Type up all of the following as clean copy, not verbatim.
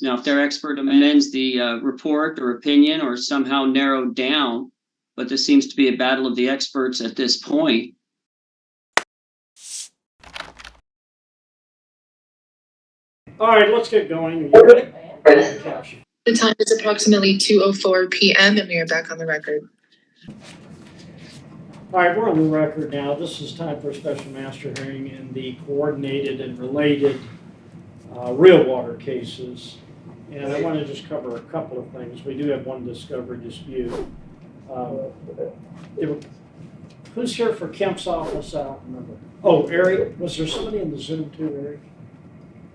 Now, if their expert amends the report or opinion or somehow narrowed down, but this seems to be a battle of the experts at this point. All right, let's get going. Are you ready? The time is approximately 2:04 p.m. and we are back on the record. All right, we're on the record now. This is time for a special master hearing in the coordinated and related real water cases. And I want to just cover a couple of things. We do have one discovery dispute. Who's here for Kemp's office? I don't remember. Oh, Eric. Was there somebody in the Zoom too,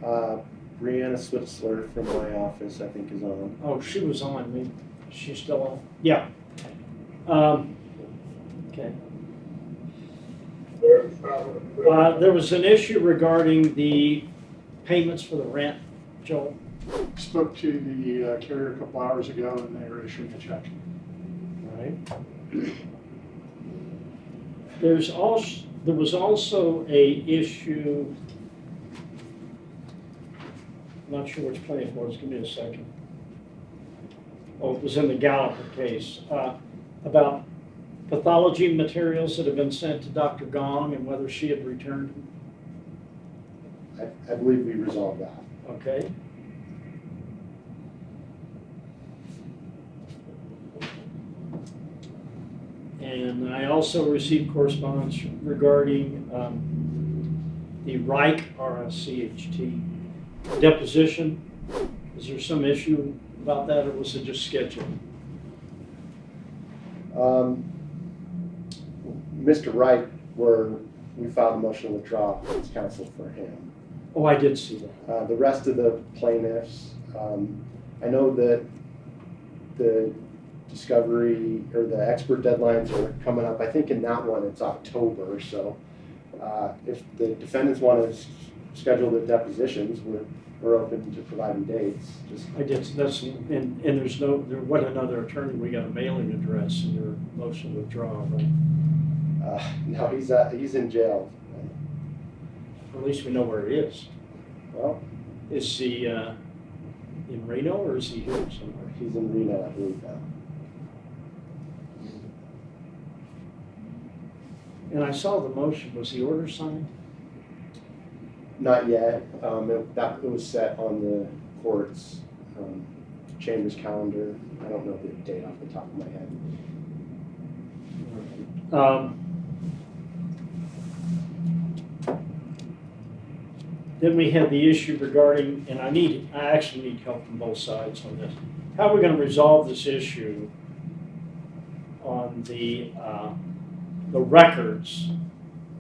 Eric? Brianna Switzler from my office, I think, is on. Oh, she was on. She's still on? Yeah. Okay. There was an issue regarding the payments for the rent, Joel. Spoke to the carrier a couple hours ago, and they are issuing a check. All right. There was also a issue. I'm not sure which plaintiff it was. Give me a second. Oh, it was in the Gallagher case about pathology materials that have been sent to Dr. Gong and whether she had returned them. I believe we resolved that. Okay. And I also received correspondence regarding the Reich, R-S-C-H-T, deposition. Is there some issue about that, or was it just scheduled? Mr. Wright, we filed a motion to withdraw as counsel for him. Oh, I did see that. The rest of the plaintiffs, I know that the discovery or the expert deadlines are coming up. I think in that one it's October. So if the defendants want to schedule the depositions, we're open to providing dates. I did. That's and there wasn't another attorney. We got a mailing address in your motion to withdraw, right? No, he's in jail. Or at least we know where he is. Well, Is he in Reno or is he here somewhere? he's in Reno, I believe now. And I saw the motion. Was the order signed? Not yet. It was set on the court's chamber's calendar. I don't know the date off the top of my head. Then we had the issue regarding, and I actually need help from both sides on this. How are we going to resolve this issue on the records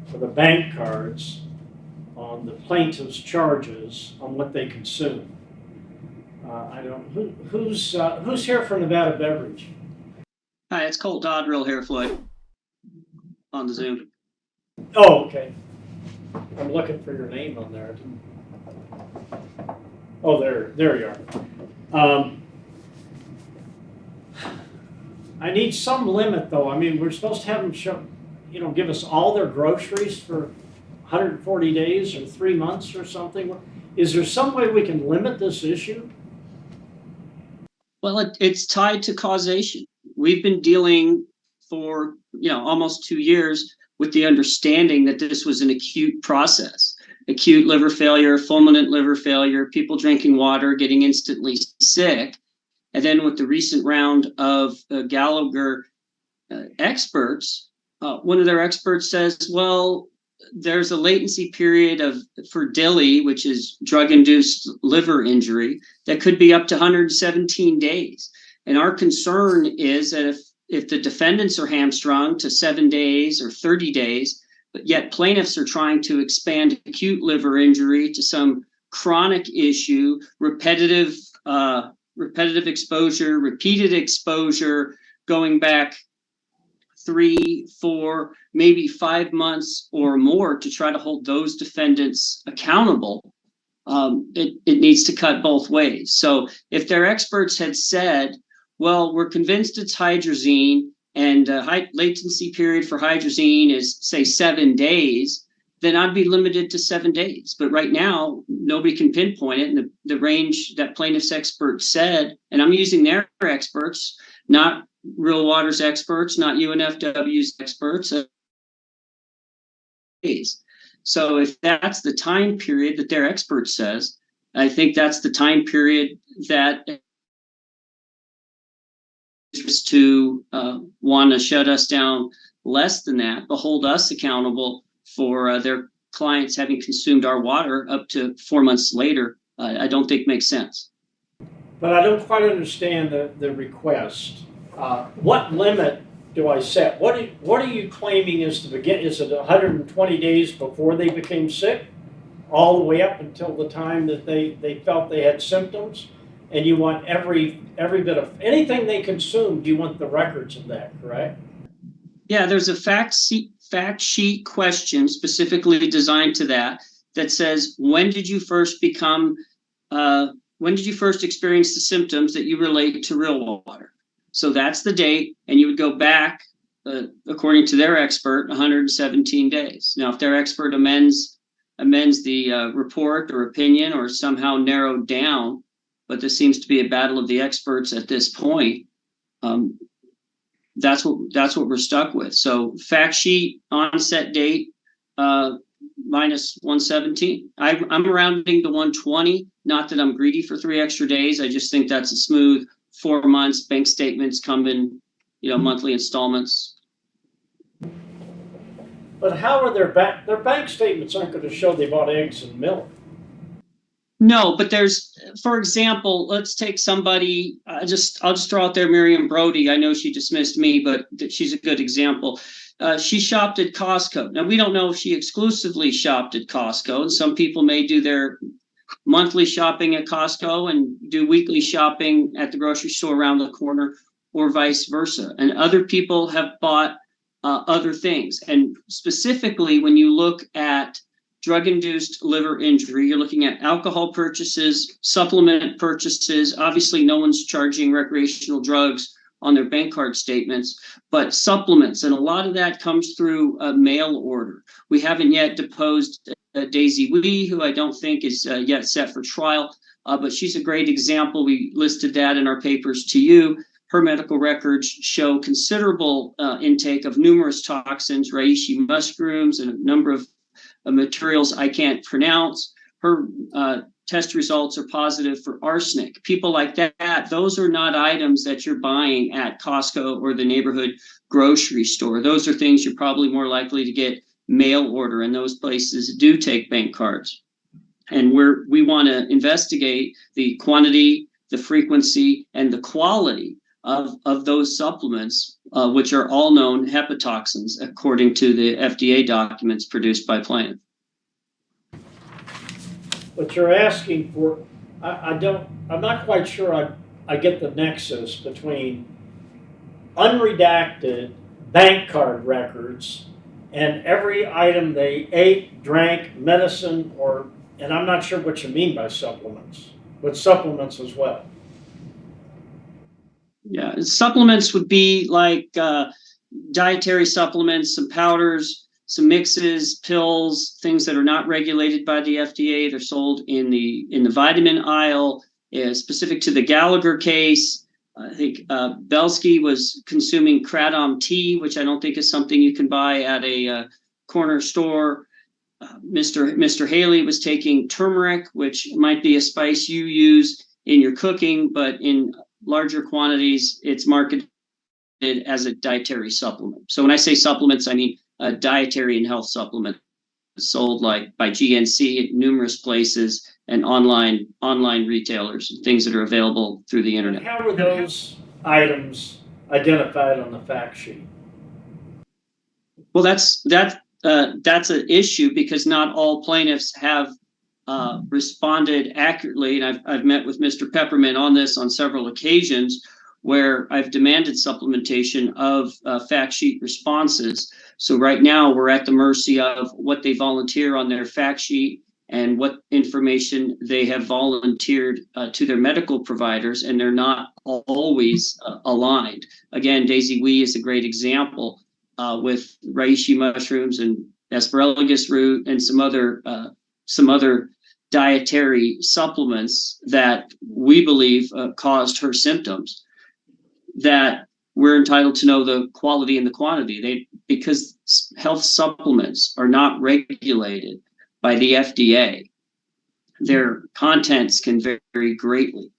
for the bank cards on the plaintiff's charges on what they consume? Who's here for Nevada Beverage? Hi, it's Colt Dodrill here, Floyd, on the Zoom. Oh, okay. I'm looking for your name on there. Oh, there you are. I need some limit, though. I mean, we're supposed to have them give us all their groceries for 140 days or 3 months or something. Is there some way we can limit this issue? Well, it's tied to causation. We've been dealing for almost 2 years with the understanding that this was an acute process. Acute liver failure, fulminant liver failure, people drinking water, getting instantly sick. And then with the recent round of Gallagher experts, one of their experts says, well, there's a latency period for DILI, which is drug-induced liver injury, that could be up to 117 days. And our concern is that if the defendants are hamstrung to 7 days or 30 days, but yet plaintiffs are trying to expand acute liver injury to some chronic issue, repetitive exposure, repeated exposure, going back 3, 4, maybe 5 months or more to try to hold those defendants accountable, it needs to cut both ways. So if their experts had said, well, we're convinced it's hydrazine and high latency period for hydrazine is, say, 7 days, then I'd be limited to 7 days. But right now, nobody can pinpoint it. And the range that plaintiff's expert said, and I'm using their experts, not Real Water's experts, not UNFW's experts. So if that's the time period that their expert says, I think that's the time period that is to want to shut us down less than that, but hold us accountable for their clients having consumed our water up to 4 months later. I don't think makes sense. But I don't quite understand the request. What limit do I set? What are you claiming is to begin? Is it 120 days before they became sick, all the way up until the time that they felt they had symptoms? And you want every bit of anything they consumed, you want the records of that, correct? Yeah, there's a fact sheet question specifically designed to that says, when did you first experience the symptoms that you relate to real water? So that's the date, and you would go back, according to their expert, 117 days. Now, if their expert amends the report or opinion or somehow narrowed down, but this seems to be a battle of the experts at this point, that's what we're stuck with. So fact sheet onset date minus 117. I'm rounding to 120. Not that I'm greedy for 3 extra days. I just think that's a smooth 4 months. Bank statements come in, monthly installments. But how are their bank statements aren't going to show they bought eggs and milk? No, but there's, for example, let's take somebody. I'll just throw out there Miriam Brody. I know she dismissed me, but she's a good example. She shopped at Costco. Now, we don't know if she exclusively shopped at Costco, and some people may do their monthly shopping at Costco and do weekly shopping at the grocery store around the corner, or vice versa. And other people have bought other things. And specifically, when you look at drug-induced liver injury, you're looking at alcohol purchases, supplement purchases. Obviously, no one's charging recreational drugs on their bank card statements, but supplements, and a lot of that comes through a mail order. We haven't yet deposed Daisy Wee, who I don't think is yet set for trial, but she's a great example. We listed that in our papers to you. Her medical records show considerable intake of numerous toxins, reishi mushrooms, and a number of materials I can't pronounce. Her test results are positive for arsenic. People like that, those are not items that you're buying at Costco or the neighborhood grocery store. Those are things you're probably more likely to get mail order, and those places do take bank cards. And we want to investigate the quantity, the frequency, and the quality of those supplements, which are all known hepatotoxins, according to the FDA documents produced by Plaintiff. But you're asking for, I'm not quite sure I get the nexus between unredacted bank card records and every item they ate, drank, medicine, and I'm not sure what you mean by supplements, but supplements as well. Yeah, supplements would be like dietary supplements, some powders, some mixes, pills, things that are not regulated by the FDA. They're sold in the vitamin aisle. Specific to the Gallagher case, I think Belsky was consuming kratom tea, which I don't think is something you can buy at a corner store. Mr. Haley was taking turmeric, which might be a spice you use in your cooking, but in larger quantities, it's marketed as a dietary supplement. So when I say supplements, I mean dietary and health supplement sold like by GNC at numerous places and online retailers, things that are available through the internet. And how were those items identified on the fact sheet? Well, that's an issue because not all plaintiffs have responded accurately, and I've met with Mr. Pepperman on this on several occasions, where I've demanded supplementation of fact sheet responses. So right now we're at the mercy of what they volunteer on their fact sheet and what information they have volunteered to their medical providers, and they're not always aligned. Again, Daisy Wee is a great example with reishi mushrooms and asparagus root and some other dietary supplements that we believe caused her symptoms, that we're entitled to know the quality and the quantity. Because health supplements are not regulated by the FDA, their contents can vary greatly.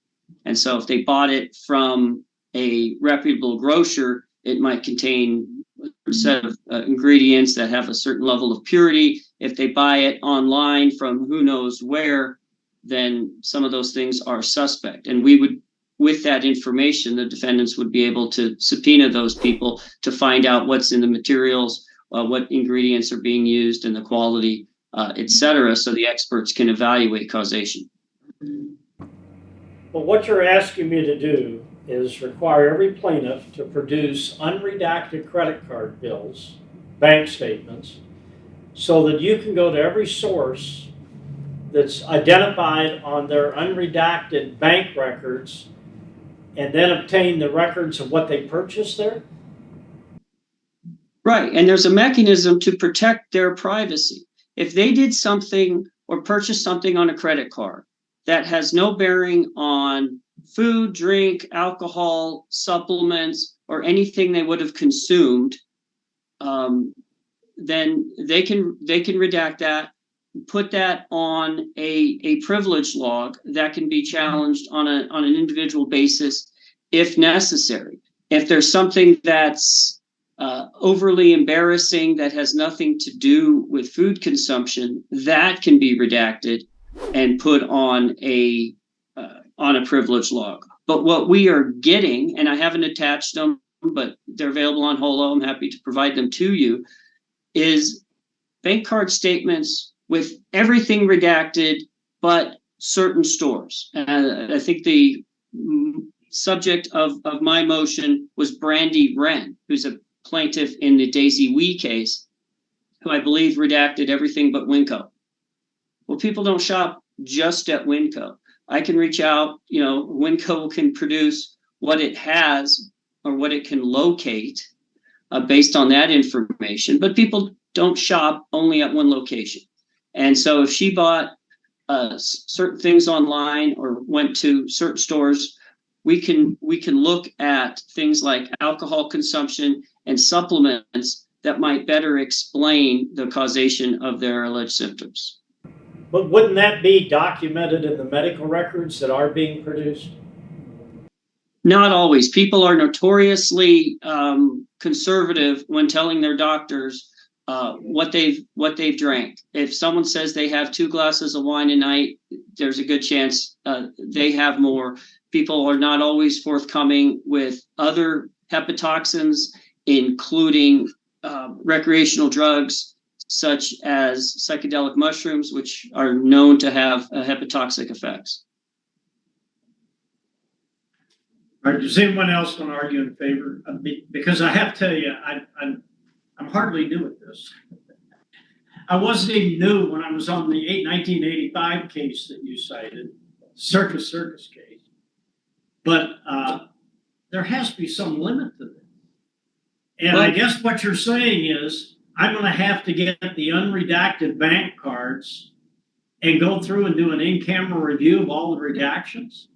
And so if they bought it from a reputable grocer, it might contain a set of ingredients that have a certain level of purity. If they buy it online from who knows where, then some of those things are suspect. And we would, with that information, the defendants would be able to subpoena those people to find out what's in the materials, what ingredients are being used, and the quality, et cetera, so the experts can evaluate causation. But what you're asking me to do is require every plaintiff to produce unredacted credit card bills, bank statements, so that you can go to every source that's identified on their unredacted bank records and then obtain the records of what they purchased there? Right, and there's a mechanism to protect their privacy. If they did something or purchased something on a credit card that has no bearing on food, drink, alcohol, supplements, or anything they would have consumed, then they can redact that, put that on a privilege log that can be challenged on an individual basis if necessary. If there's something that's overly embarrassing that has nothing to do with food consumption, that can be redacted and put on a privilege log. But what we are getting, and I haven't attached them, but they're available on Holo, I'm happy to provide them to you, is bank card statements with everything redacted but certain stores. I think the subject of my motion was Brandy Wren, who's a plaintiff in the Daisy Wee case, who I believe redacted everything but Winco. Well, people don't shop just at Winco. I can reach out, Winco can produce what it has or what it can locate based on that information, but people don't shop only at one location. And so if she bought certain things online or went to certain stores, we can look at things like alcohol consumption and supplements that might better explain the causation of their alleged symptoms. But wouldn't that be documented in the medical records that are being produced? Not always. People are notoriously conservative when telling their doctors what they've drank. If someone says they have 2 glasses of wine a night, there's a good chance they have more. People are not always forthcoming with other hepatotoxins, including recreational drugs such as psychedelic mushrooms, which are known to have hepatotoxic effects. All right, does anyone else want to argue in favor? Because I have to tell you, I'm hardly new at this. I wasn't even new when I was on the 1985 case that you cited, Circus case. But there has to be some limit to this. And I guess what you're saying is I'm going to have to get the unredacted bank cards and go through and do an in-camera review of all the redactions?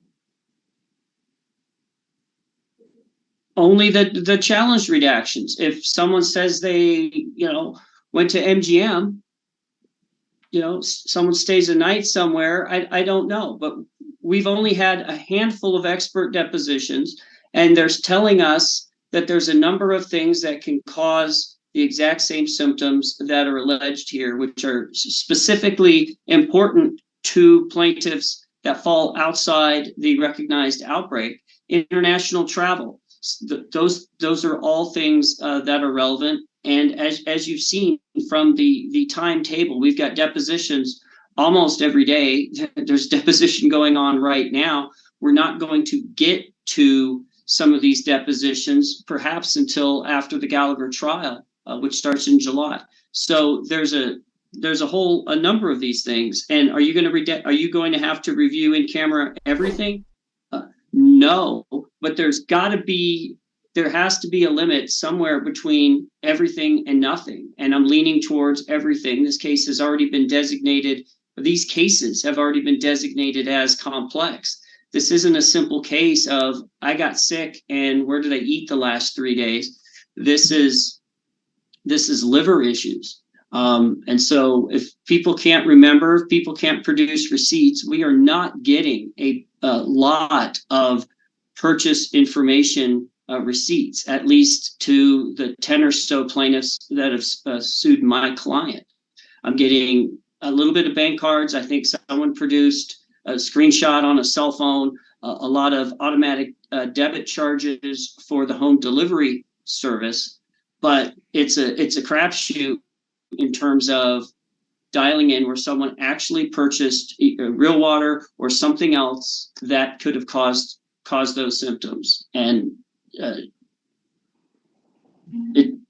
Only the challenged redactions. If someone says they, went to MGM, someone stays a night somewhere, I don't know. But we've only had a handful of expert depositions, and they're telling us that there's a number of things that can cause the exact same symptoms that are alleged here, which are specifically important to plaintiffs that fall outside the recognized outbreak. International travel, those are all things that are relevant. And as you've seen from the timetable, we've got depositions almost every day. There's deposition going on right now. We're not going to get to some of these depositions perhaps until after the Gallagher trial, which starts in July. So there's a number of these things. And are you going to have to review in camera everything? No, but there has to be a limit somewhere between everything and nothing. And I'm leaning towards everything. This case has already been designated these cases have already been designated as complex. This isn't a simple case of I got sick and where did I eat the last 3 days? This is liver issues. And so if people can't remember, if people can't produce receipts, we are not getting a lot of purchase information receipts, at least to the 10 or so plaintiffs that have sued my client. I'm getting a little bit of bank cards. I think someone produced a screenshot on a cell phone, a lot of automatic debit charges for the home delivery service, but it's a crapshoot in terms of dialing in where someone actually purchased real water or something else that could have caused those symptoms. And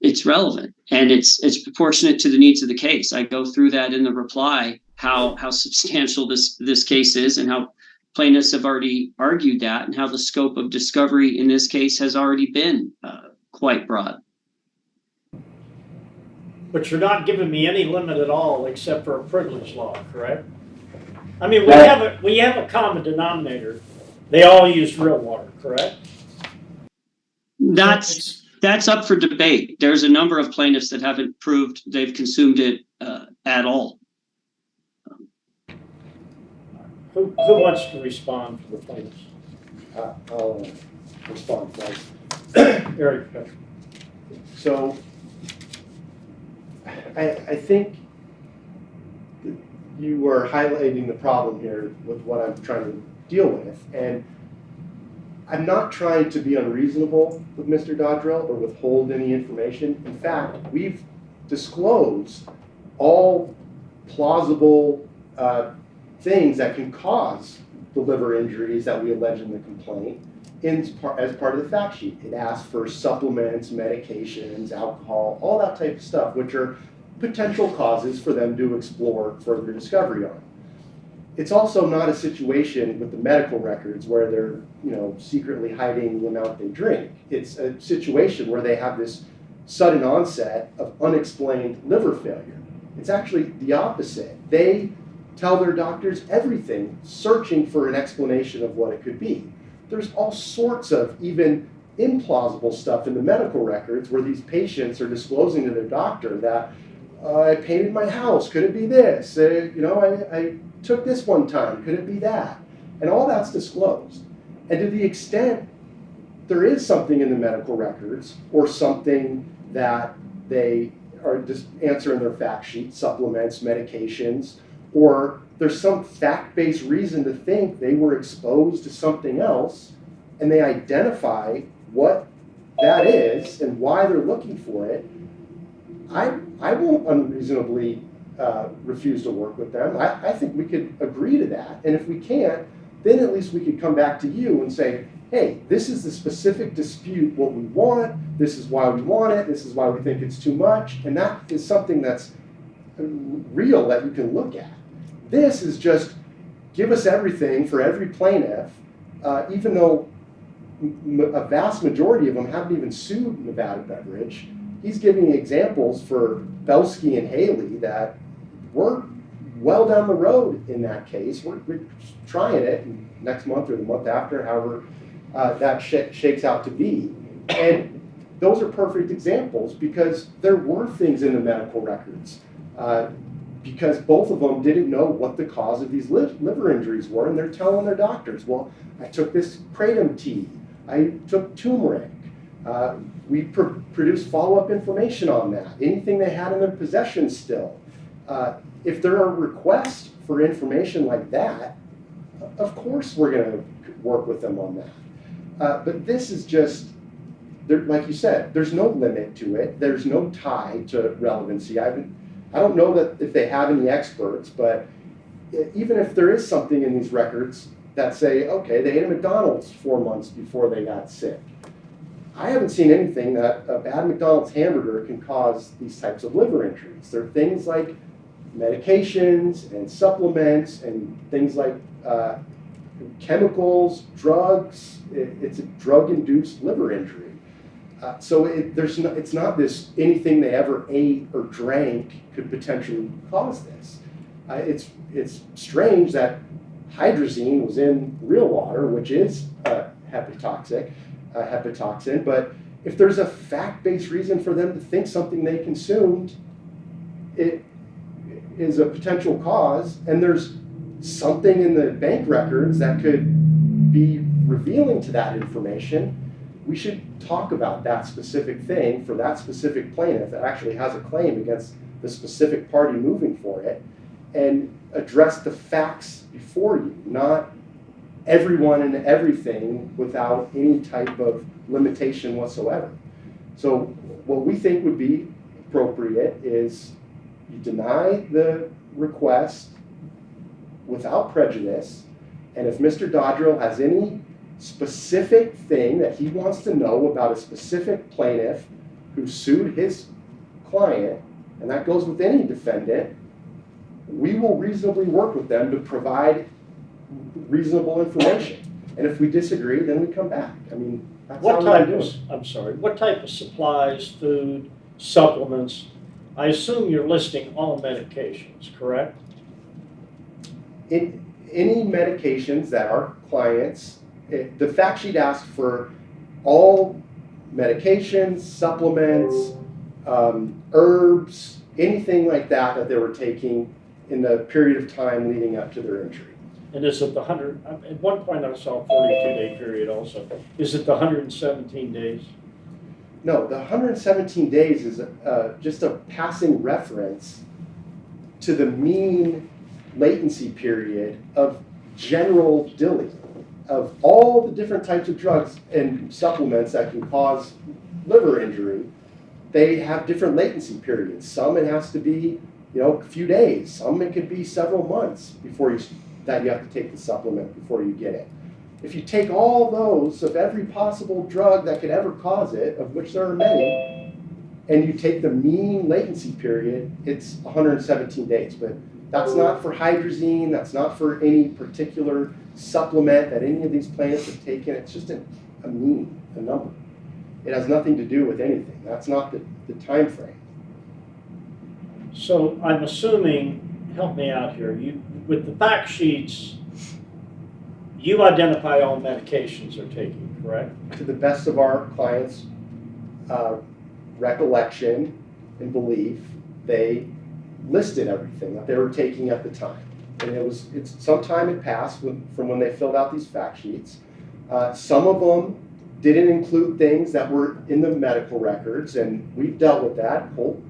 it's relevant and it's proportionate to the needs of the case. I go through that in the reply, how substantial this case is and how plaintiffs have already argued that, and how the scope of discovery in this case has already been quite broad. But you're not giving me any limit at all except for a privilege law, correct? I mean, we have a common denominator. They all use real water, correct? That's up for debate. There's a number of plaintiffs that haven't proved they've consumed it at all. Who wants to respond for the plaintiffs? I'll respond first. Eric Pepperman. So I think you are highlighting the problem here with what I'm trying to deal with. And I'm not trying to be unreasonable with Mr. Dodrill or withhold any information. In fact, we've disclosed all plausible things that can cause the liver injuries that we allege in the complaint as part of the fact sheet. It asks for supplements, medications, alcohol, all that type of stuff, which are potential causes for them to explore further discovery on. It's also not a situation with the medical records where they're, secretly hiding the amount they drink. It's a situation where they have this sudden onset of unexplained liver failure. It's actually the opposite. They tell their doctors everything, searching for an explanation of what it could be. There's all sorts of even implausible stuff in the medical records where these patients are disclosing to their doctor that I painted my house, could it be this? I took this one time, could it be that? And all that's disclosed. And to the extent there is something in the medical records or something that they are just answering their fact sheet, supplements, medications, or there's some fact-based reason to think they were exposed to something else, and they identify what that is and why they're looking for it, I won't unreasonably refuse to work with them. I think we could agree to that. And if we can't, then at least we could come back to you and say, hey, this is the specific dispute, what we want, this is why we want it, this is why we think it's too much, and that is something that's real that you can look at. This is just give us everything for every plaintiff, even though a vast majority of them haven't even sued Nevada Beverage. He's giving examples for Belsky and Haley that we're well down the road in that case. We're trying it next month or the month after, however that shakes out to be. And those are perfect examples because there were things in the medical records. Because both of them didn't know what the cause of these liver injuries were, and they're telling their doctors, well, I took this kratom tea, I took turmeric. We produced follow-up information on that, anything they had in their possession still. If there are requests for information like that, of course we're going to work with them on that. But this is just, like you said, there's no limit to it. There's no tie to relevancy. I don't know that if they have any experts, but even if there is something in these records that say, okay, they ate a McDonald's 4 months before they got sick. I haven't seen anything that a bad McDonald's hamburger can cause these types of liver injuries. There are things like medications and supplements and things like chemicals, drugs. It's a drug-induced liver injury. So it's not this anything they ever ate or drank could potentially cause this. it's strange that hydrazine was in real water, which is hepatotoxin, but if there's a fact-based reason for them to think something they consumed, it is a potential cause, and there's something in the bank records that could be revealing to that information, we should talk about that specific thing for that specific plaintiff that actually has a claim against the specific party moving for it, and address the facts before you, not everyone and everything without any type of limitation whatsoever. So what we think would be appropriate is you deny the request without prejudice, and if Mr. Dodrill has any specific thing that he wants to know about a specific plaintiff who sued his client, and that goes with any defendant, we will reasonably work with them to provide reasonable information. And if we disagree, then we come back. I mean, that's how we do it. What type of supplies, food, supplements? I assume you're listing all medications, correct? In any medications that our clients, the fact sheet asked for all medications, supplements, herbs, anything like that that they were taking in the period of time leading up to their injury. And is it the 100, at one point I saw a 42-day period also. Is it the 117 days? No, the 117 days is just a passing reference to the mean latency period of general dilly, of all the different types of drugs and supplements that can cause liver injury. They have different latency periods. Some it has to be, a few days. Some it could be several months before that you have to take the supplement before you get it. If you take all those of every possible drug that could ever cause it, of which there are many, and you take the mean latency period, it's 117 days. But that's not for hydrazine, that's not for any particular supplement that any of these plaintiffs have taken. It's just a number. It has nothing to do with anything. That's not the time frame. So I'm assuming, help me out here, with the fact sheets, you identify all medications they're taking, correct? To the best of our clients' recollection and belief, they listed everything that they were taking at the time. And some time had passed from when they filled out these fact sheets. Some of them didn't include things that were in the medical records, and we've dealt with that. Colt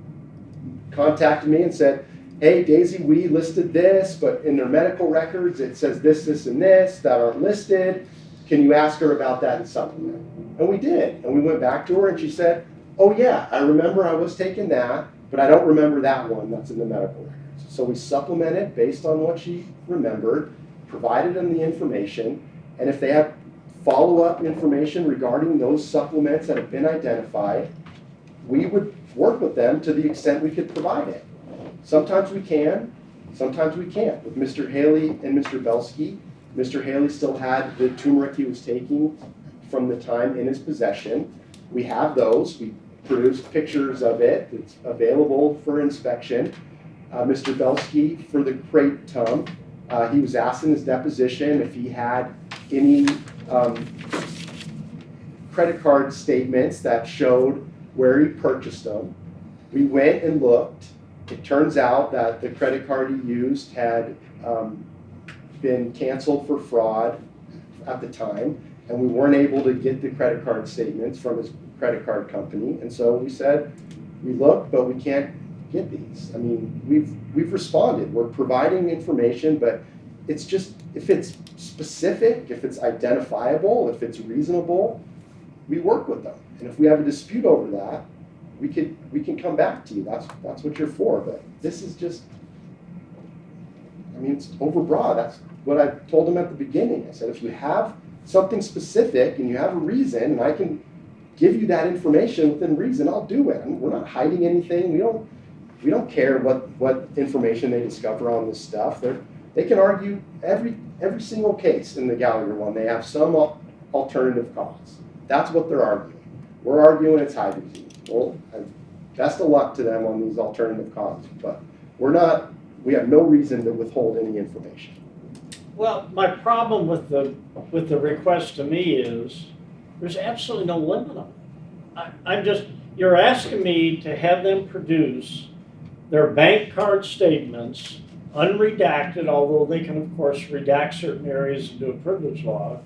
contacted me and said, hey, Daisy, we listed this, but in their medical records it says this, this, and this that aren't listed. Can you ask her about that in supplement? And we did. And we went back to her and she said, oh yeah, I remember I was taking that, but I don't remember that one that's in the medical records. So we supplemented based on what she remembered, provided them the information, and if they have follow-up information regarding those supplements that have been identified, we would work with them to the extent we could provide it. Sometimes we can, sometimes we can't. With Mr. Haley and Mr. Belsky, Mr. Haley still had the turmeric he was taking from the time in his possession. We have those. We produced pictures of it. It's available for inspection. Mr. Belsky, for the kratom, he was asked in his deposition if he had any credit card statements that showed where he purchased them. We went and looked. It turns out that the credit card he used had been canceled for fraud at the time, and we weren't able to get the credit card statements from his credit card company. And so we said, we looked, but we can't get these. I mean, we've responded. We're providing information, but it's just, if it's specific, if it's identifiable, if it's reasonable, we work with them. And if we have a dispute over that, we can come back to you. That's what you're for. But this is just, I mean, it's overbroad. That's what I told them at the beginning. I said, if you have something specific and you have a reason, and I can give you that information within reason, I'll do it. And we're not hiding anything. We don't care what information they discover on this stuff. They can argue every single case in the Gallagher one. They have some alternative cause. That's what they're arguing. We're arguing it's hydrazine. Well, best of luck to them on these alternative causes, but we're not we have no reason to withhold any information. Well, my problem with the request to me is there's absolutely no limit on it. I'm just, you're asking me to have them produce their bank card statements, unredacted, although they can of course redact certain areas and do a privilege log.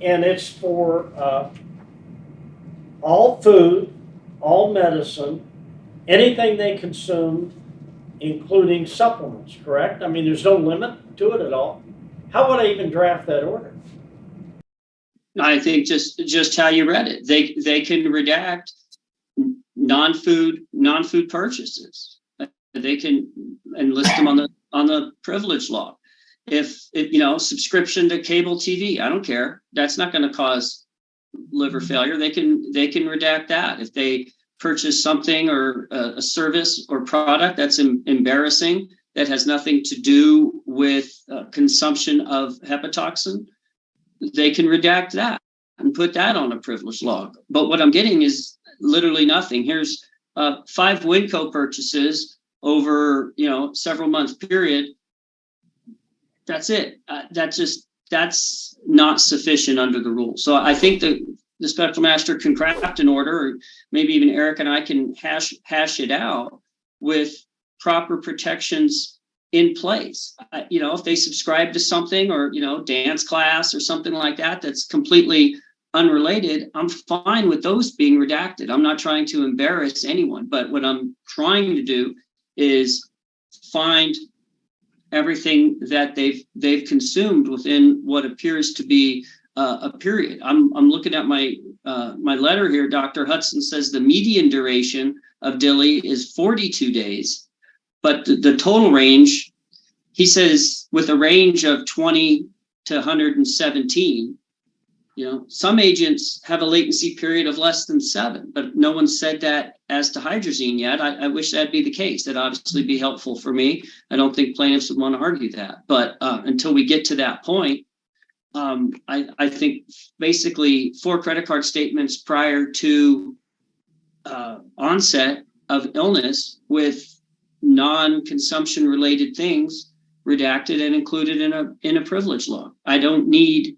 And it's for all food, all medicine, anything they consumed, including supplements, correct? I mean, there's no limit to it at all. How would I even draft that order? I think just how you read it. They can redact non-food purchases. They can and list them on the privilege log. If subscription to cable TV, I don't care. That's not going to cause liver failure. They can redact that. If they purchase something or a service or product that's embarrassing, that has nothing to do with consumption of hepatotoxin, they can redact that and put that on a privilege log. But what I'm getting is literally nothing. Here's 5 Winco purchases over several months period. That's it. That's not sufficient under the rules. So I think the special master can craft an order, or maybe even Eric and I can hash it out with proper protections in place. If they subscribe to something or, dance class or something like that, that's completely unrelated, I'm fine with those being redacted. I'm not trying to embarrass anyone, but what I'm trying to do is find everything that they've consumed within what appears to be a period. I'm looking at my letter here. Dr. Hudson says the median duration of DILI is 42 days, but the total range, he says, with a range of 20 to 117. Some agents have a latency period of less than 7, but no one said that as to hydrazine yet. I wish that'd be the case. That'd obviously be helpful for me. I don't think plaintiffs would want to argue that. But until we get to that point, I think basically 4 credit card statements prior to onset of illness with non-consumption related things redacted and included in a privilege log. I don't need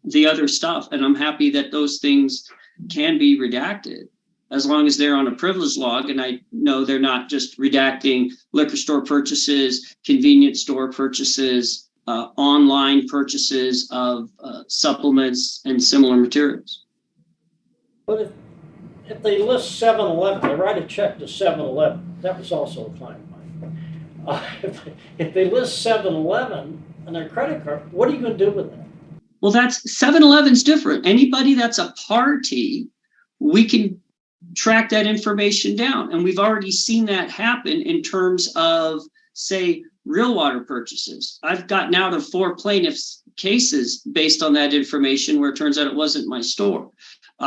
the other stuff, and I'm happy that those things can be redacted as long as they're on a privilege log, and I know they're not just redacting liquor store purchases, convenience store purchases, online purchases of supplements and similar materials. But if they list 7-Eleven, they write a check to 7-Eleven. That was also a client of mine. If they list 7-Eleven on their credit card, what are you going to do with that? Well, that's 7-Eleven's different. Anybody that's a party, we can track that information down. And we've already seen that happen in terms of, say, real water purchases. I've gotten out of 4 plaintiffs' cases based on that information where it turns out it wasn't my store.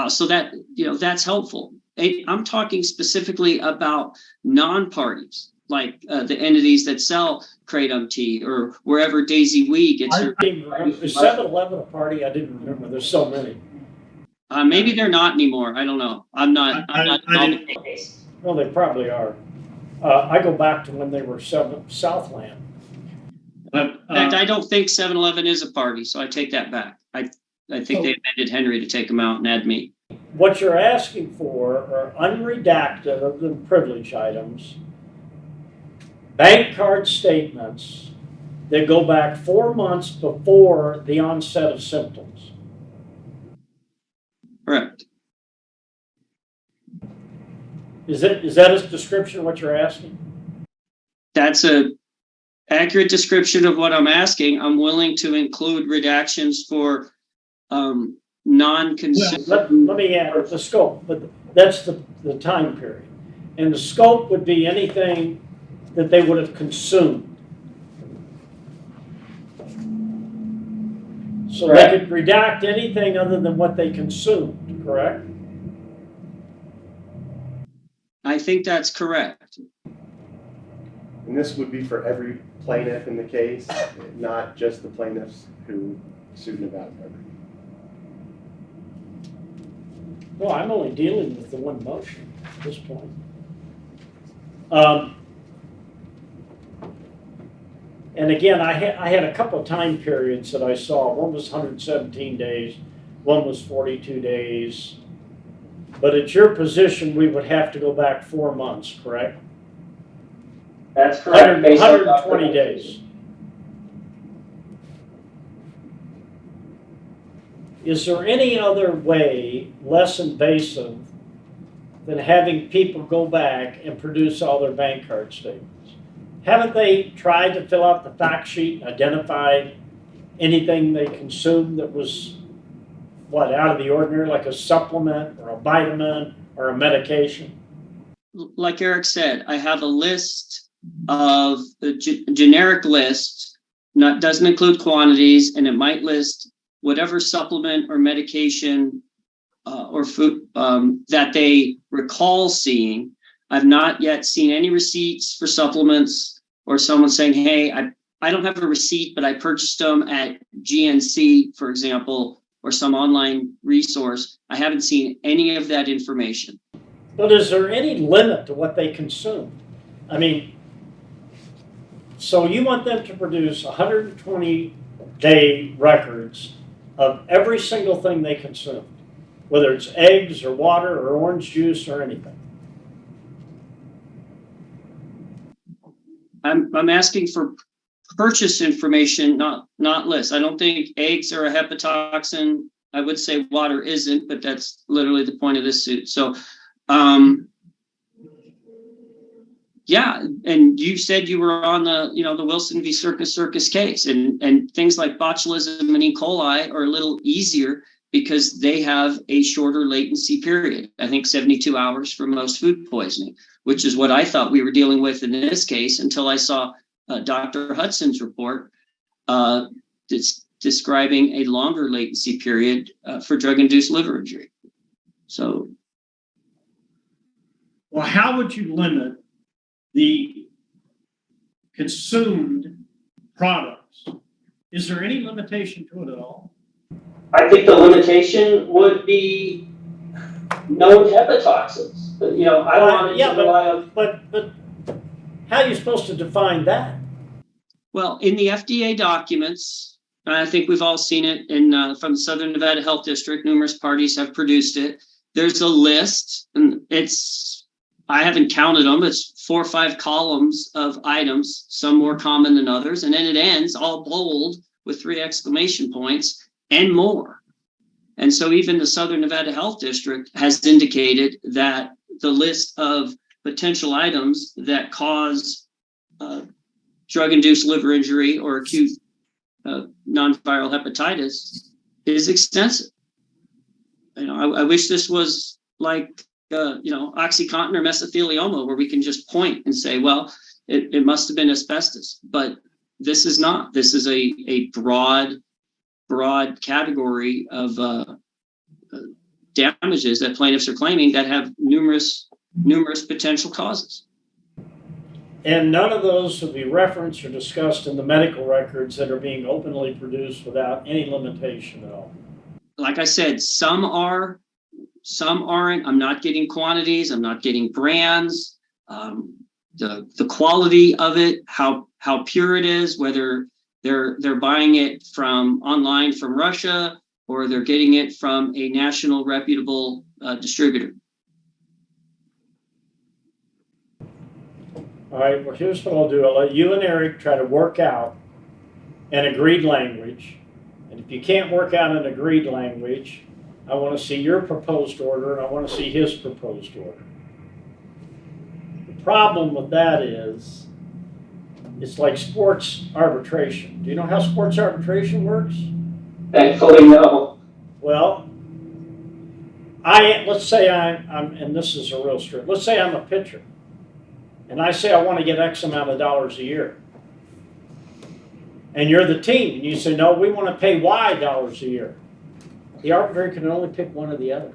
So that, that's helpful. I'm talking specifically about non-parties, like the entities that sell Kratom tea or wherever Daisy Wee gets her. Is 7-Eleven a party? I didn't remember. There's so many. Maybe they're not anymore. I don't know. I'm not. Well, they probably are. I go back to when they were Southland. In fact, I don't think 7-Eleven is a party, so I take that back. I think they amended Henry to take them out and add me. What you're asking for are unredacted of the privilege items, bank card statements that go back 4 months before the onset of symptoms. Correct. Is that a description of what you're asking? That's a accurate description of what I'm asking. I'm willing to include redactions for non-consumer. Let me add the scope, but that's the time period. And the scope would be anything that they would have consumed. So they could redact anything other than what they consumed, correct? I think that's correct. And this would be for every plaintiff in the case, not just the plaintiffs who sued Nevada Beverage. Well, I'm only dealing with the one motion at this point. And again, I had a couple of time periods that I saw. One was 117 days, one was 42 days. But at your position, we would have to go back 4 months, correct? That's correct. 120 days. Is there any other way, less invasive, than having people go back and produce all their bank card statements? Haven't they tried to fill out the fact sheet, identified anything they consumed that was, out of the ordinary, like a supplement or a vitamin or a medication? Like Eric said, I have a list of a generic list, doesn't include quantities, and it might list whatever supplement or medication or food that they recall seeing. I've not yet seen any receipts for supplements or someone saying, hey, I don't have a receipt, but I purchased them at GNC, for example, or some online resource. I haven't seen any of that information. But is there any limit to what they consume? I mean, so you want them to produce 120-day records of every single thing they consume, whether it's eggs or water or orange juice or anything. I'm asking for purchase information, not lists. I don't think eggs are a hepatotoxin. I would say water isn't, but that's literally the point of this suit. So, yeah, and you said you were on the Wilson v. Circus case, and things like botulism and E. coli are a little easier because they have a shorter latency period. I think 72 hours for most food poisoning, which is what I thought we were dealing with in this case until I saw Dr. Hudson's report describing a longer latency period for drug-induced liver injury. So, well, how would you limit the consumed products? Is there any limitation to it at all? I think the limitation would be known hepatotoxins. But, I wanted to rely on. But how are you supposed to define that? Well, in the FDA documents, I think we've all seen it from the Southern Nevada Health District. Numerous parties have produced it. There's a list, and I haven't counted them. It's 4 or 5 columns of items, some more common than others. And then it ends all bold with 3 exclamation points and more. And so even the Southern Nevada Health District has indicated that the list of potential items that cause drug-induced liver injury or acute non-viral hepatitis is extensive. I wish this was like OxyContin or mesothelioma, where we can just point and say, well, it must have been asbestos. But this is not. This is a broad category of damages that plaintiffs are claiming that have numerous potential causes. And none of those will be referenced or discussed in the medical records that are being openly produced without any limitation at all. Like I said, some are, some aren't. I'm not getting quantities. I'm not getting brands. The quality of it, how pure it is, whether they're buying it from online from Russia or they're getting it from a national reputable distributor. All right, well, here's what I'll do. I'll let you and Eric try to work out an agreed language. And if you can't work out an agreed language, I want to see your proposed order and I want to see his proposed order. The problem with that is, it's like sports arbitration. Do you know how sports arbitration works? Thankfully, no. Well, let's say I'm, and this is a real straight, let's say I'm a pitcher. And I say I want to get X amount of dollars a year. And you're the team, and you say, no, we want to pay Y dollars a year. The arbitrator can only pick one or the other.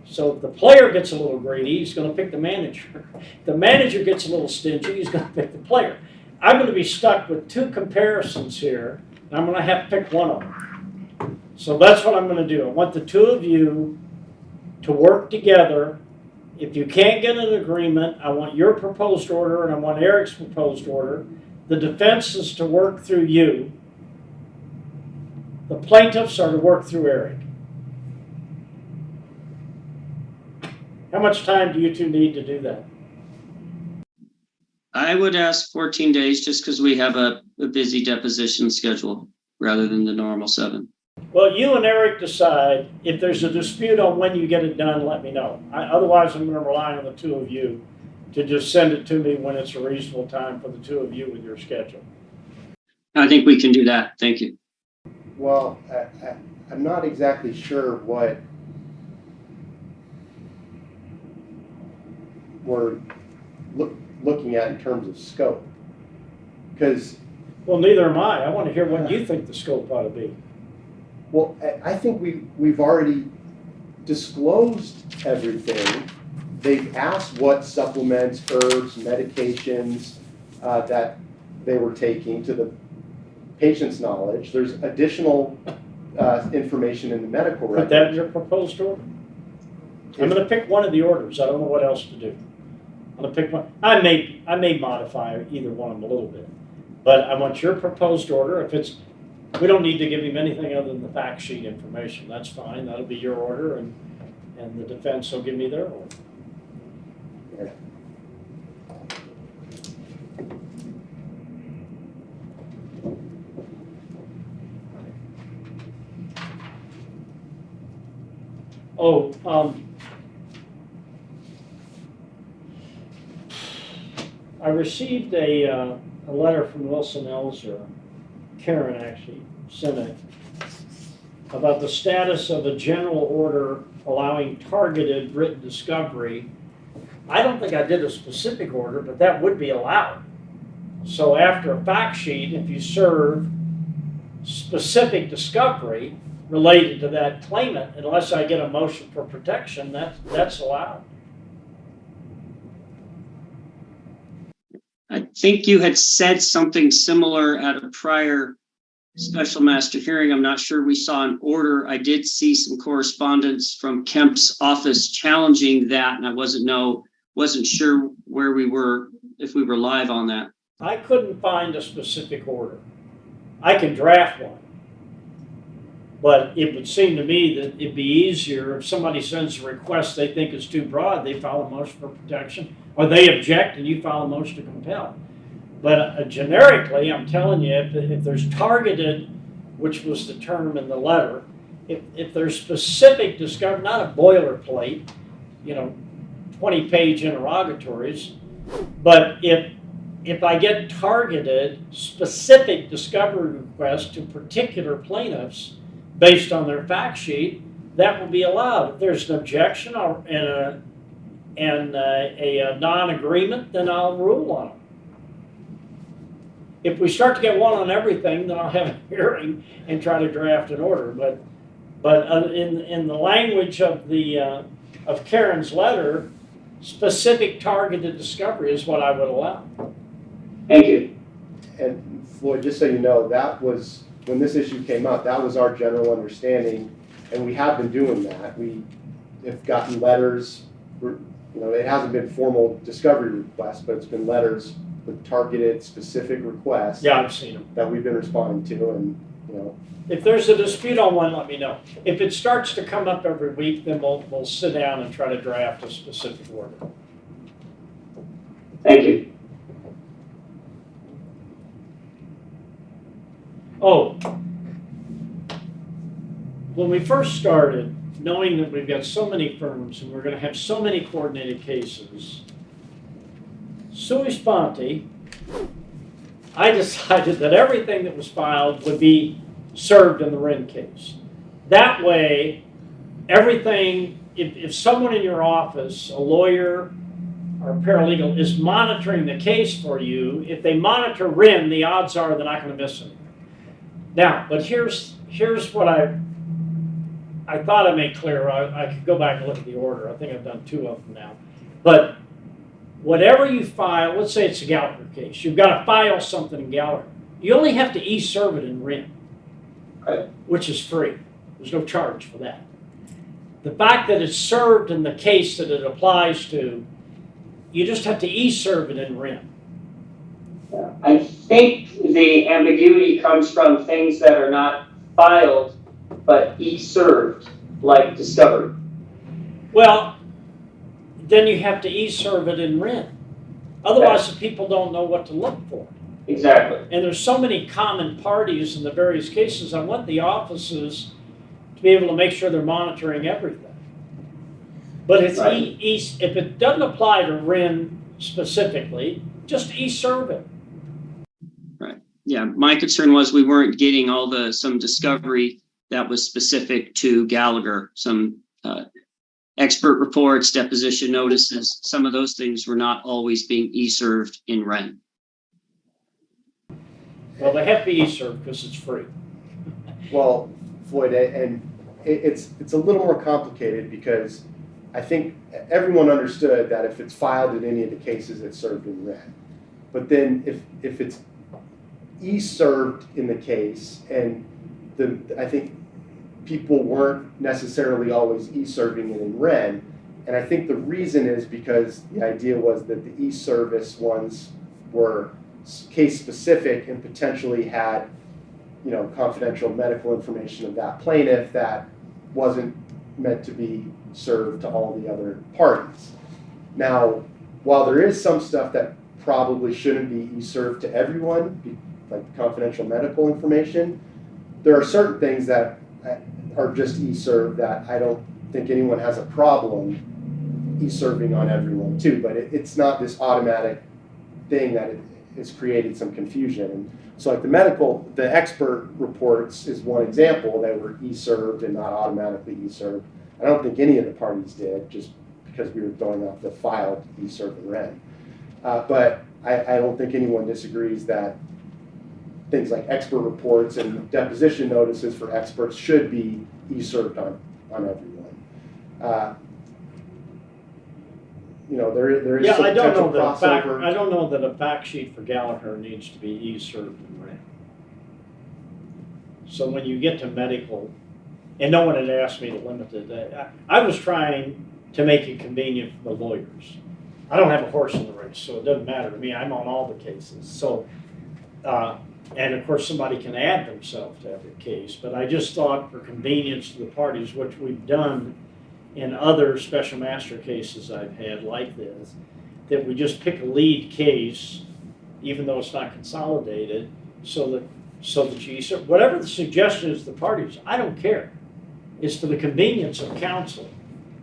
So if the player gets a little greedy, he's going to pick the manager. If the manager gets a little stingy, he's going to pick the player. I'm going to be stuck with 2 comparisons here, and I'm going to have to pick one of them. So that's what I'm going to do. I want the 2 of you to work together. If you can't get an agreement, I want your proposed order and I want Eric's proposed order. The defense is to work through you. The plaintiffs are to work through Eric. How much time do you two need to do that? I would ask 14 days just because we have a busy deposition schedule rather than the normal 7. Well, you and Eric decide. If there's a dispute on when you get it done, let me know. Otherwise, I'm going to rely on the two of you to just send it to me when it's a reasonable time for the two of you with your schedule. I think we can do that. Thank you. Well, I'm not exactly sure what we're looking at in terms of scope. Because, Well, neither am I. I want to hear what you think the scope ought to be. well, I think we've already disclosed everything. They've asked what supplements, herbs, medications that they were taking to the patient's knowledge. There's additional information in the medical record. Put that in your proposed order. I'm going to pick one of the orders. I don't know what else to do. I'm going to pick one. I may modify either one of them a little bit, but I want your proposed order. If it's, we don't need to give him anything other than the fact sheet information. That's fine. That'll be your order, and the defense will give me their order. Yeah. Oh, I received a letter from Wilson Elzer. Karen actually sent it about the status of a general order allowing targeted written discovery. I don't think I did a specific order, but that would be allowed. So after a fact sheet, if you serve specific discovery related to that claimant, unless I get a motion for protection, that's allowed. I think you had said something similar at a prior special master hearing. I'm not sure we saw an order. I did see some correspondence from Kemp's office challenging that, and I wasn't sure where we were, if we were live on that. I couldn't find a specific order. I can draft one, but it would seem to me that it'd be easier if somebody sends a request they think is too broad, they file a motion for protection, or they object and you file a motion to compel. But generically, I'm telling you, if there's targeted, which was the term in the letter, if there's specific discovery, not a boilerplate, 20-page interrogatories, but if I get targeted specific discovery requests to particular plaintiffs based on their fact sheet, that will be allowed. If there's an objection and a non-agreement, then I'll rule on it. If we start to get one on everything, then I'll have a hearing and try to draft an order. But in the language of Karen's letter, specific targeted discovery is what I would allow. Thank you. And Floyd, just so you know, that was, when this issue came up, that was our general understanding, and we have been doing that. We have gotten letters, it hasn't been formal discovery requests, but it's been letters with targeted specific requests. Yeah, I've seen them. That we've been responding to, and If there's a dispute on one, let me know. If it starts to come up every week, then we'll sit down and try to draft a specific order. Thank you. Oh, when we first started, knowing that we've got so many firms and we're going to have so many coordinated cases, sui sponte, I decided that everything that was filed would be served in the Wren case. That way, everything, if someone in your office, a lawyer or a paralegal, is monitoring the case for you, if they monitor Wren, the odds are they're not going to miss anything. Now, but here's what I thought I made clear. I could go back and look at the order. I think I've done 2 of them now. But whatever you file, let's say it's a Gallagher case, you've got to file something in Gallagher. You only have to e-serve it in Wren, Right. which is free. There's no charge for that. The fact that it's served in the case that it applies to, you just have to e-serve it in Wren. Yeah. I think the ambiguity comes from things that are not filed, but e-served, like discovery. Well, then you have to e-serve it in Wren. Otherwise, the people don't know what to look for. Exactly. And there's so many common parties in the various cases. I want the offices to be able to make sure they're monitoring everything. But it's Right. if it doesn't apply to Wren specifically, just e-serve it. Right. Yeah, my concern was we weren't getting some discovery that was specific to Gallagher, some expert reports, deposition notices. Some of those things were not always being e-served in Wren. Well, they have to be e-served because it's free. Well, Floyd, and it's a little more complicated because I think everyone understood that if it's filed in any of the cases, it's served in Wren. But then if it's e-served in the case, and I think people weren't necessarily always e-serving it in Wren, and I think the reason is because the idea was that the e-service ones were case specific and potentially had, confidential medical information of that plaintiff that wasn't meant to be served to all the other parties. Now, while there is some stuff that probably shouldn't be e-served to everyone, like confidential medical information, there are certain things that are just e-served that I don't think anyone has a problem e-serving on everyone too, but it's not this automatic thing that it's created some confusion. And so like the expert reports is one example that were e-served and not automatically e-served. I don't think any of the parties did, just because we were going off the filed e-served in Wren. But I don't think anyone disagrees that things like expert reports and deposition notices for experts should be e-served on everyone. There is some potential crossover. I don't know that a fact sheet for Gallagher needs to be e-served in Wren. So when you get to medical, and no one had asked me to limit it, I was trying to make it convenient for the lawyers. I don't have a horse in the race, so it doesn't matter to me. I'm on all the cases. So, and of course, somebody can add themselves to every case. But I just thought for convenience to the parties, which we've done in other special master cases I've had like this, that we just pick a lead case, even though it's not consolidated, so that you, whatever the suggestion is to the parties, I don't care. It's for the convenience of counsel.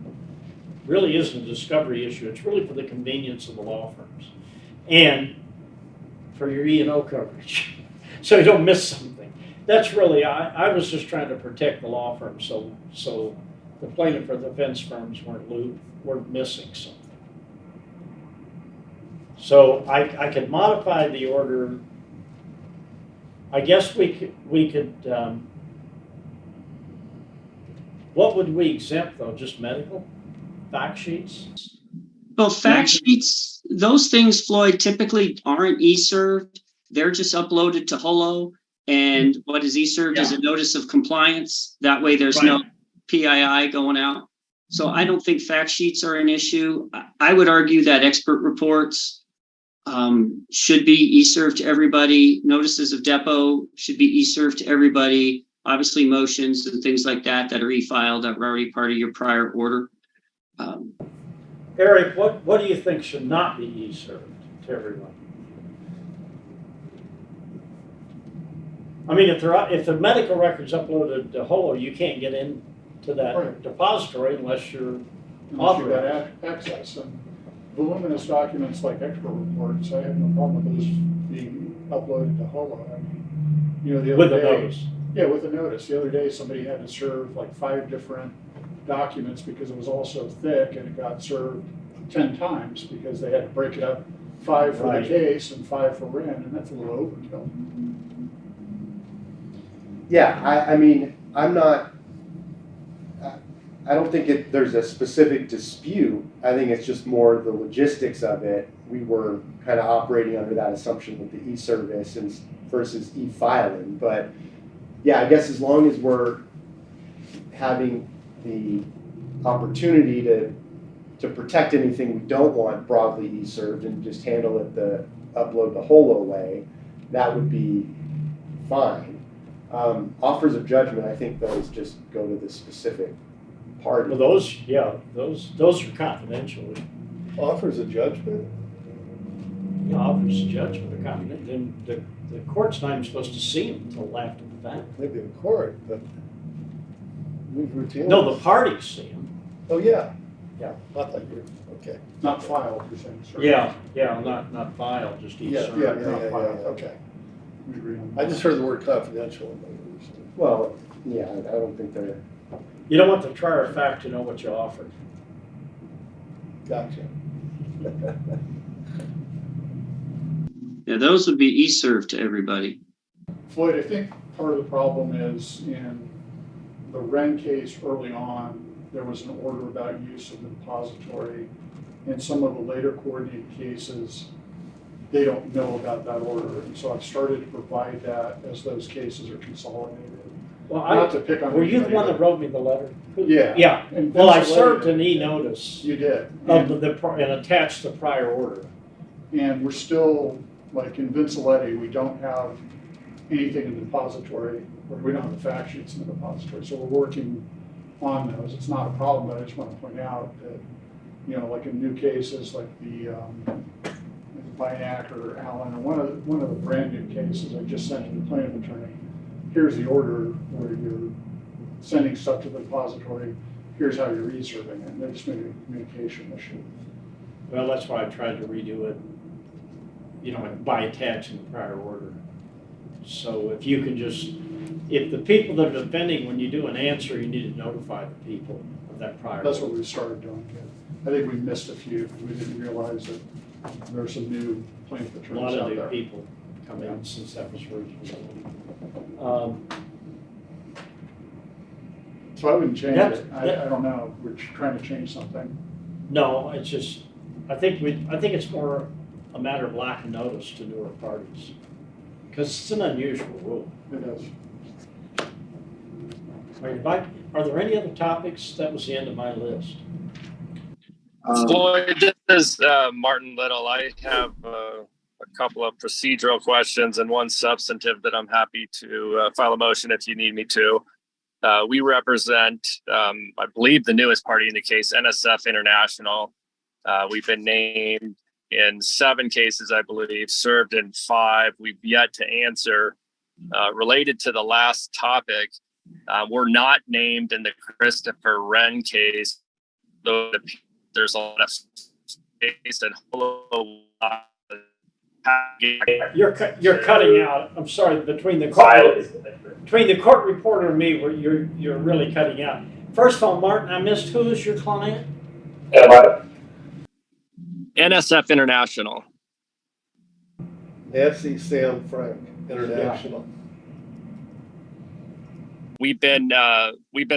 It really isn't a discovery issue. It's really for the convenience of the law firms and for your E&O coverage, so you don't miss something. That's really, I was just trying to protect the law firm, so the plaintiff or defense firms weren't missing something. So I could modify the order. I guess we could what would we exempt though? Just medical? Fact sheets? Well, fact sheets, those things, Floyd, typically aren't e-served. They're just uploaded to Holo, and what is e-served is a notice of compliance. That way there's no PII going out. So I don't think fact sheets are an issue. I would argue that expert reports should be e-served to everybody. Notices of depot should be e-served to everybody. Obviously, motions and things like that are e-filed that were already part of your prior order. Eric, what do you think should not be e-served to everyone? I mean, if the medical record's uploaded to Holo, you can't get into that depository unless you're authorized. You've got access. And voluminous documents like expert reports, I have no problem with those being uploaded to Holo. I mean, the other With day, the notice. Yeah, with a notice. The other day, somebody had to serve like 5 different documents because it was all so thick, and it got served 10 times because they had to break it up, 5 for the case and 5 for Wren, and that's a little overkill. Yeah, I mean, I don't think there's a specific dispute. I think it's just more the logistics of it. We were kind of operating under that assumption with the e-service versus e-filing. But yeah, I guess as long as we're having the opportunity to protect anything we don't want broadly e-served and just handle it the upload the whole way, that would be fine. Offers of judgment, I think those just go to the specific party. Well, those are confidential. Offers of judgment? Offers of judgment are confidential. Then the court's not even supposed to see them until after the fact. Maybe in court, but we've routinely. No, the parties see them. Oh, yeah. Yeah. I thought you were, okay. Not filed, you're saying, sir? Yeah, not filed, just each Yeah, served. yeah, filed. okay. We agree on I that. just heard the word confidential. Well, yeah, I don't think they're, You don't want the trier of fact to know what you offered. Gotcha. Yeah, those would be e-served to everybody. Floyd, I think part of the problem is in the Wren case early on, there was an order about use of the depository. In some of the later coordinated cases, they don't know about that order. And so I've started to provide that as those cases are consolidated. Well, Not to pick on were you the anybody, one that but- wrote me the letter? Yeah. Yeah. And Well, I Vince served Lady- an e-notice You did. of and attached the prior order. And we're still, like in Vinciletti, we don't have anything in the depository, or we don't have the fact sheets in the depository, so we're working on those. It's not a problem, but I just want to point out that, you know, like in new cases, like the Byack or Allen, or one of the brand new cases I just sent to the plaintiff attorney, here's the order where you're sending stuff to the depository, here's how you're e-serving it, and they're just maybe a communication issue. Well, that's why I tried to redo it, you know, by attaching the prior order. So if you can just, if the people that are defending, when you do an answer, you need to notify the people of that prior That's order. what we started doing. I think we missed a few because we didn't realize that there are some new plaintiff A attorneys lot of out new there. people come in since that was originally. So I wouldn't change That's- it. I don't know. We're trying to change something. No, it's just, I think it's more a matter of lack of notice to newer parties. Because it's an unusual rule. It is. Are there any other topics? That was the end of my list. Floyd, this is Martin Little. I have a couple of procedural questions and one substantive that I'm happy to file a motion if you need me to. We represent, I believe, the newest party in the case, NSF International. We've been named in 7 cases, I believe, served in 5. We've yet to answer. Related to the last topic, we're not named in the Christopher Wren case, though there's a lot of space and You're cutting out. I'm sorry. Between the court reporter and me, you're really cutting out. First of all, Martin, I missed who is your client? NSF International. Nancy Sam Frank International. We've been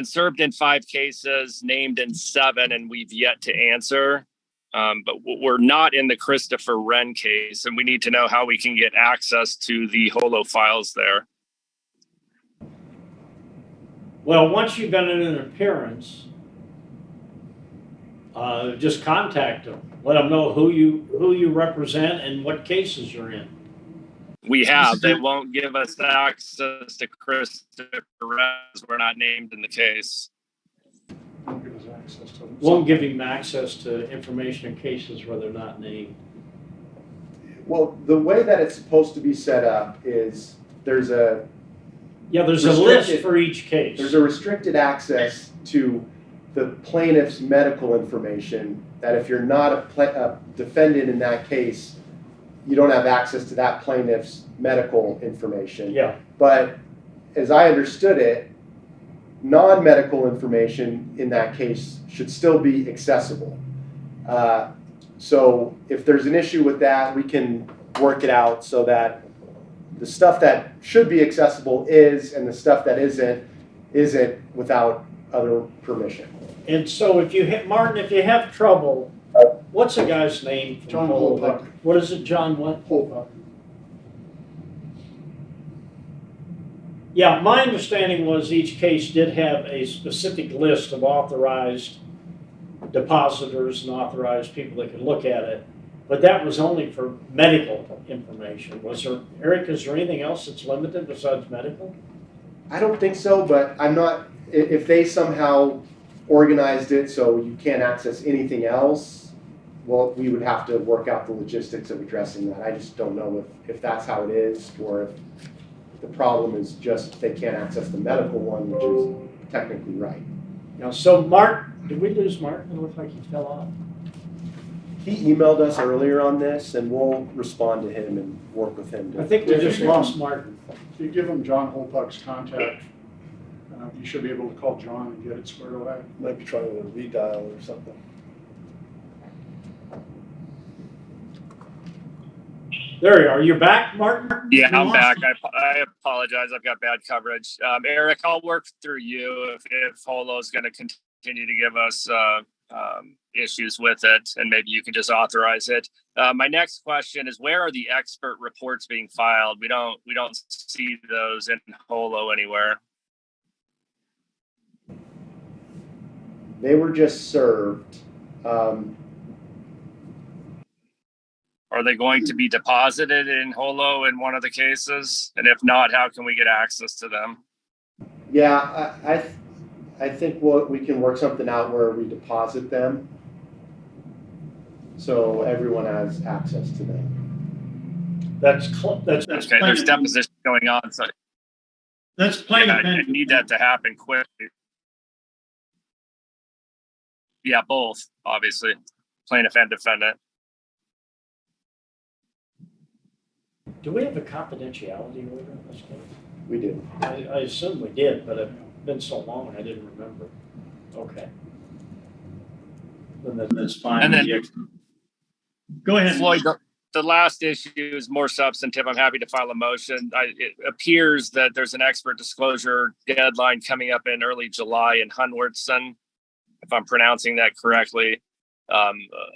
served in 5 cases, named in 7, and we've yet to answer. But we're not in the Christopher Wren case, and we need to know how we can get access to the holo files there. Well, once you've been in an appearance, just contact them. Let them know who you represent and what cases you're in. We have. They won't give us access to Christopher Wren. We're not named in the case. Won't give us access to them. Won't give him access to information in cases where they're not named. well, the way that it's supposed to be set up is there's a There's a list for each case. There's a restricted access to the plaintiff's medical information that if you're not a defendant in that case, you don't have access to that plaintiff's medical information. Yeah. But as I understood it, non-medical information in that case should still be accessible. So if there's an issue with that, we can work it out so that the stuff that should be accessible is, and the stuff that isn't without other permission. And so if you hit Martin, if you have trouble, what's the guy's name? from John Holyoke? Holbuck. What is it, John what? Holbuck. Yeah, my understanding was each case did have a specific list of authorized depositors and authorized people that could look at it. But that was only for medical information. Was there, Eric, is there anything else that's limited besides medical? I don't think so, but I'm not, if they somehow organized it so you can't access anything else, well, we would have to work out the logistics of addressing that. I just don't know if that's how it is, or if the problem is just they can't access the medical one, which is technically right. Now, so Mark, did we lose Mark? It looked like he fell off. He emailed us earlier on this, and we'll respond to him and work with him. I think we just lost Martin. If you give him John Holpuck's contact, you should be able to call John and get it squared away. Might be trying to redial or something. There you are. You're back, Martin? Yeah, I'm back. I apologize. I've got bad coverage. Eric, I'll work through you if Holo's going to continue to give us issues with it, and maybe you can just authorize it. My next question is, where are the expert reports being filed? We don't see those in Holo anywhere. They were just served. Are they going to be deposited in Holo in one of the cases? And if not, how can we get access to them? Yeah, I think we can work something out where we deposit them, so everyone has access to them. That's Okay, there's depositions going on, so That's plaintiff. I need that to happen quickly. Yeah, both, obviously, plaintiff and defendant. Do we have a confidentiality order in this case? We do. I assume we did, but it's been so long I didn't remember. Okay. Then that's fine. And then, go ahead, Floyd, the last issue is more substantive. I'm happy to file a motion. It appears that there's an expert disclosure deadline coming up in early July in Hunwertson, if I'm pronouncing that correctly.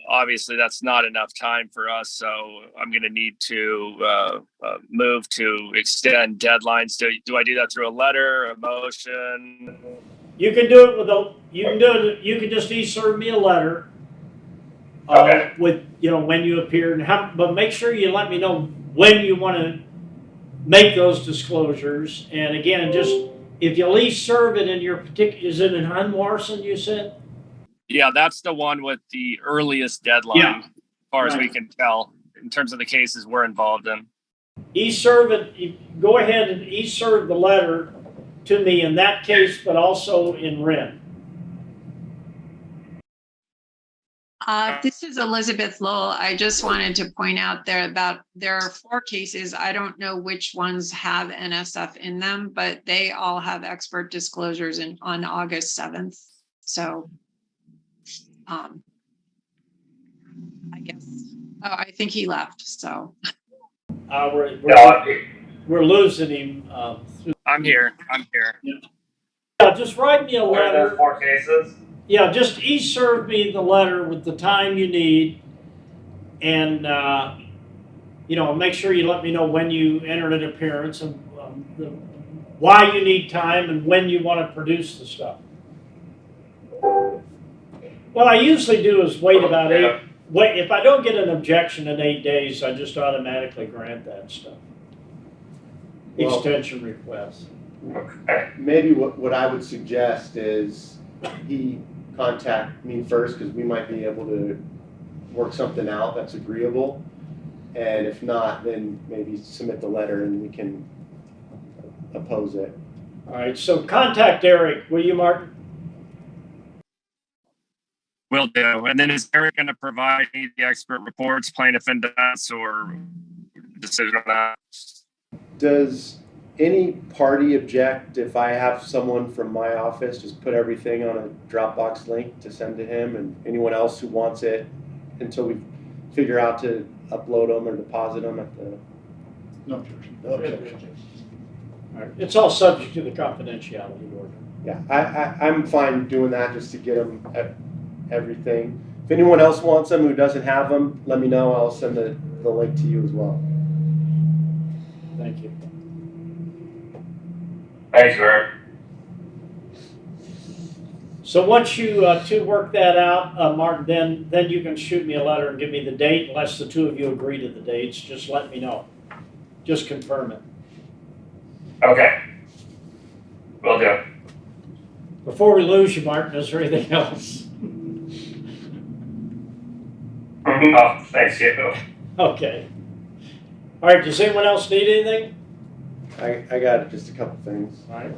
Obviously, that's not enough time for us, so I'm going to need to move to extend deadlines. Do I do that through a letter, a motion? You can do it you can just e-serve me a letter. Okay. With, when you appear and but make sure you let me know when you want to make those disclosures. And again, just if you at least serve it in your particular, is it in Hunwertson, you said? Yeah, that's the one with the earliest deadline, as far as we can tell, in terms of the cases we're involved in. E-serve it, go ahead and e-serve the letter to me in that case, but also in Wren. This is Elizabeth Lowell. I just wanted to point out there are 4 cases. I don't know which ones have NSF in them, but they all have expert disclosures on August 7th. So I guess, I think he left, so. We're losing him. I'm here. Yeah, just write me a letter. 4 cases? Yeah, just e-serve me the letter with the time you need, and make sure you let me know when you entered an appearance and why you need time and when you want to produce the stuff. What I usually do is wait about if I don't get an objection in 8 days, I just automatically grant that stuff. Extension request. Maybe what I would suggest is he contact me first, because we might be able to work something out that's agreeable. And if not, then maybe submit the letter and we can oppose it. All right, so contact Eric, will you, Martin? Will do. And then is Eric going to provide me the expert reports, plaintiff and defense, or decision on that? Does any party object if I have someone from my office just put everything on a Dropbox link to send to him, and anyone else who wants it until we figure out to upload them or deposit them at the... No objection. No objection. All right. It's all subject to the confidentiality order. Yeah, I'm fine doing that just to get them everything. If anyone else wants them who doesn't have them, let me know. I'll send the link to you as well. Thank you. Thanks, Eric. So once you two work that out, Martin, then you can shoot me a letter and give me the date. Unless the two of you agree to the dates, just let me know. Just confirm it. Okay. Will do. Before we lose you, Martin, is there anything else? Oh, thanks, you. Okay. All right, does anyone else need anything? I got just a couple things. All right.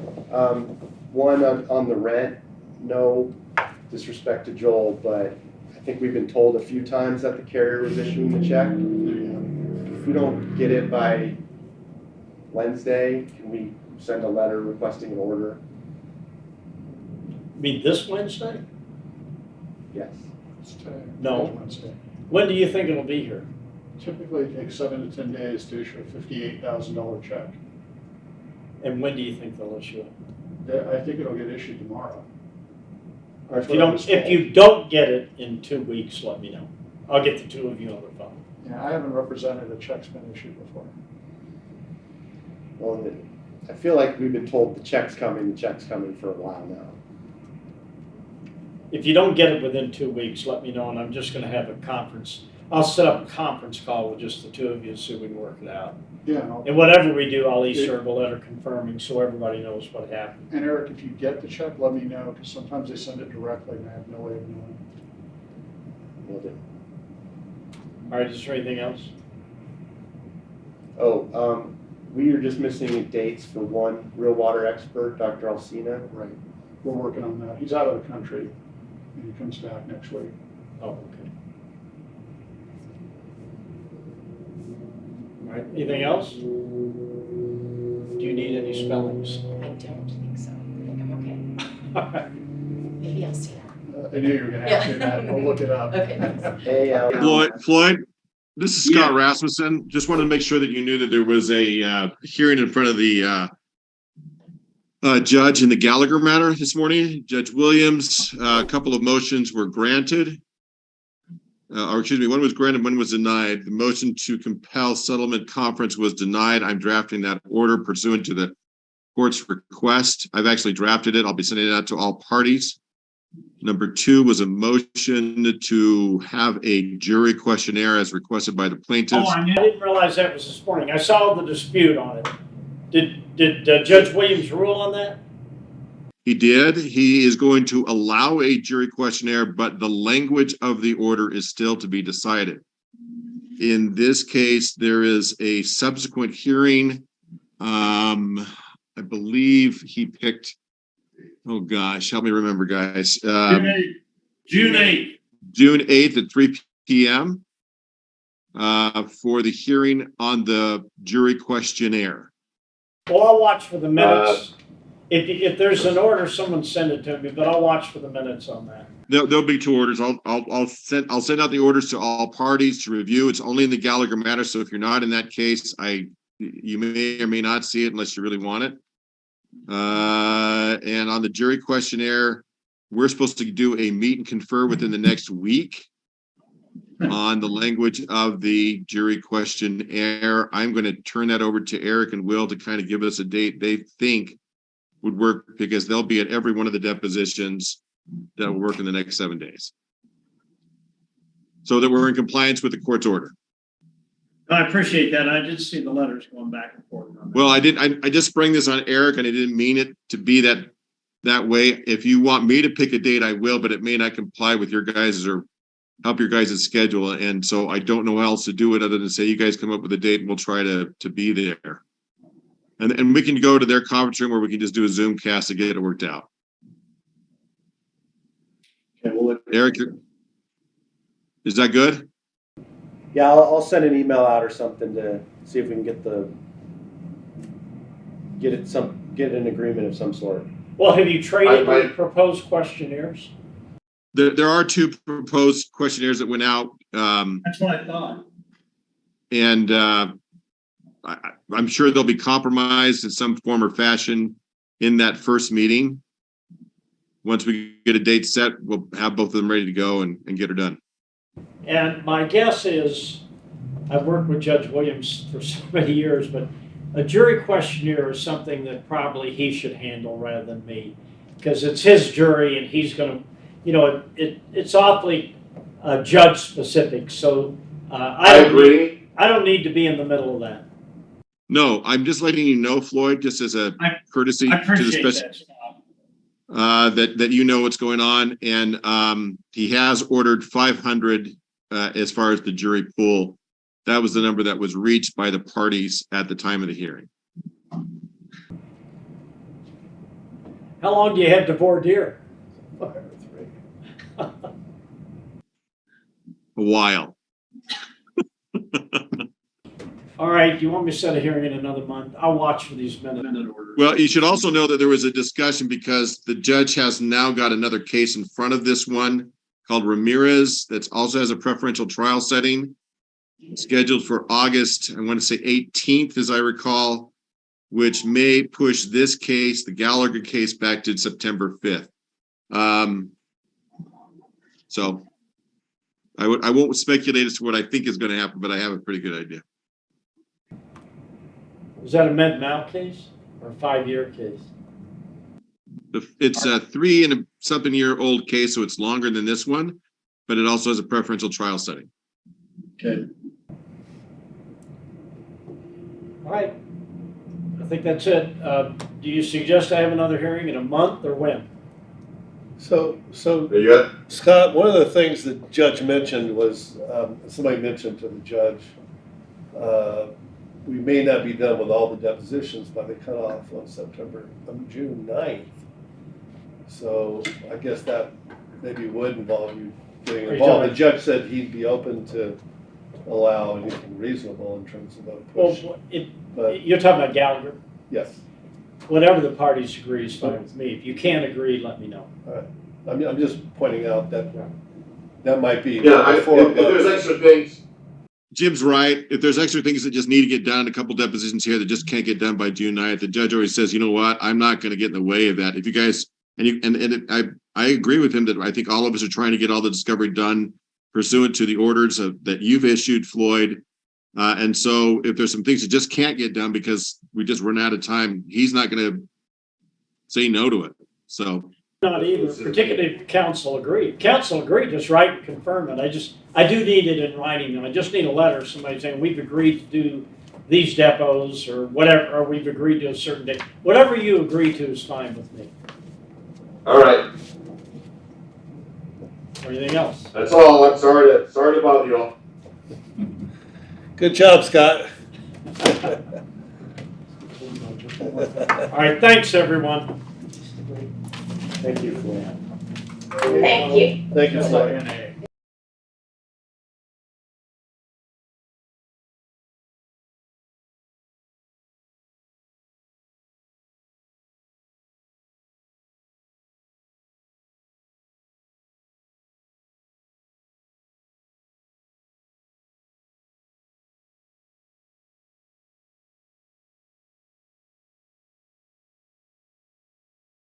One on the rent, no disrespect to Joel, but I think we've been told a few times that the carrier was issuing the check. If we don't get it by Wednesday, can we send a letter requesting an order? You mean this Wednesday? Yes. It's today. No. Wednesday. When do you think it'll be here? Typically, it takes 7 to 10 days to issue a $58,000 check. And when do you think they'll issue it? I think it'll get issued tomorrow. Or if you don't get it in 2 weeks, let me know. I'll get the two of you on the phone. Yeah, I haven't represented a check's been issued before. Well, I feel like we've been told the check's coming for a while now. If you don't get it within 2 weeks, let me know, and I'm just gonna have a conference. I'll set up a conference call with just the two of you so we can work it out. Yeah, And whatever we do, I'll serve a letter confirming so everybody knows what happened. and Eric, if you get the check, let me know, because sometimes they send it directly and I have no way of knowing. Will do. All right, is there anything else? Oh, we are just missing dates for one real water expert, Dr. Alsina. Right. We're working on that. He's out of the country and he comes back next week. Oh, okay. All right, anything else? Do you need any spellings? I don't think so. I think I'm okay. All right. Maybe I'll see that. I knew you were going to ask me that. We'll look it up. Okay, thanks. Hey, Floyd, this is Scott Rasmussen. Just wanted to make sure that you knew that there was a hearing in front of the judge in the Gallagher matter this morning. Judge Williams, a couple of motions were granted. Or excuse me, one was granted, one was denied. The motion to compel settlement conference was denied. I'm drafting that order pursuant to the court's request. I've actually drafted it. I'll be sending it out to all parties. Number two was a motion to have a jury questionnaire as requested by the plaintiffs. Oh, I didn't realize that was this morning. I saw the dispute on it. Did Judge Williams rule on that? He did. He is going to allow a jury questionnaire, but the language of the order is still to be decided. In this case, there is a subsequent hearing. I believe he picked, oh gosh, help me remember, guys. June 8th. June 8th at 3 p.m. For the hearing on the jury questionnaire. Well, I'll watch for the minutes. If there's an order, someone send it to me, but I'll watch for the minutes on that. There'll be two orders. I'll send out the orders to all parties to review. It's only in the Gallagher matter, so if you're not in that case, you may or may not see it unless you really want it. And on the jury questionnaire, we're supposed to do a meet and confer within the next week on the language of the jury questionnaire. I'm going to turn that over to Eric and Will to kind of give us a date they think would work, because they'll be at every one of the depositions that will work in the next 7 days, so that we're in compliance with the court's order. I appreciate that. I did see the letters going back and forth on that. Well, I just sprang this on Eric, and I didn't mean it to be that way. If you want me to pick a date, I will, but it may not comply with your guys' or help your guys' schedule. And so I don't know how else to do it other than say, you guys come up with a date and we'll try to be there. And we can go to their conference room, or we can just do a Zoom cast to get it worked out. Okay, well, Eric, is that good? Yeah, I'll send an email out or something to see if we can get an agreement of some sort. Well, have you traded with proposed questionnaires? There are two proposed questionnaires that went out. that's what I thought. And I'm sure they'll be compromised in some form or fashion in that first meeting. Once we get a date set, we'll have both of them ready to go and get her done. And my guess is, I've worked with Judge Williams for so many years, but a jury questionnaire is something that probably he should handle rather than me. because it's his jury and he's gonna, it's awfully judge specific, so I agree. I don't need to be in the middle of that. No, I'm just letting you know, Floyd, just as a courtesy I to the appreciate special, that, Scott. that you know what's going on, and he has ordered 500 as far as the jury pool. That was the number that was reached by the parties at the time of the hearing. How long do you have to voir dire? 5 or 3. A while. All right, do you want me to set a hearing in another month? I'll watch for these minutes. Well, you should also know that there was a discussion because the judge has now got another case in front of this one called Ramirez that also has a preferential trial setting scheduled for August, I want to say 18th, as I recall, which may push this case, the Gallagher case, back to September 5th. So I won't speculate as to what I think is going to happen, but I have a pretty good idea. Is that a med mal case or a 5-year case? It's a 3 and a something year old case, so it's longer than this one, but it also has a preferential trial setting. Okay. All right, I think that's it. Do you suggest I have another hearing in a month or when? So Yeah. Scott, one of the things the judge mentioned was, somebody mentioned to the judge, we may not be done with all the depositions by the cutoff on June 9th. So I guess that maybe would involve you getting involved. The judge said he'd be open to allow anything reasonable in terms of a push. Well, you're talking about Gallagher? Yes. Whatever the parties agree is fine with me. If you can't agree, let me know. All right. I'm just pointing out that that might be. If there's extra things. Jim's right. If there's extra things that just need to get done, a couple depositions here that just can't get done by June 9th, the judge always says, you know what, I'm not going to get in the way of that. If you guys, I agree with him that I think all of us are trying to get all the discovery done pursuant to the orders that you've issued, Floyd. And so if there's some things that just can't get done because we just run out of time, he's not going to say no to it. So. Not either, particularly if counsel agreed. Counsel agreed, just write and confirm it. I do need it in writing, and I just need a letter, somebody saying we've agreed to do these depots or whatever, or we've agreed to a certain date. Whatever you agree to is fine with me. All right. Or anything else? That's all. I'm sorry to bother you all. Good job, Scott. All right, thanks, everyone. Thank you, Floyd. Thank you. Thank you, Scott.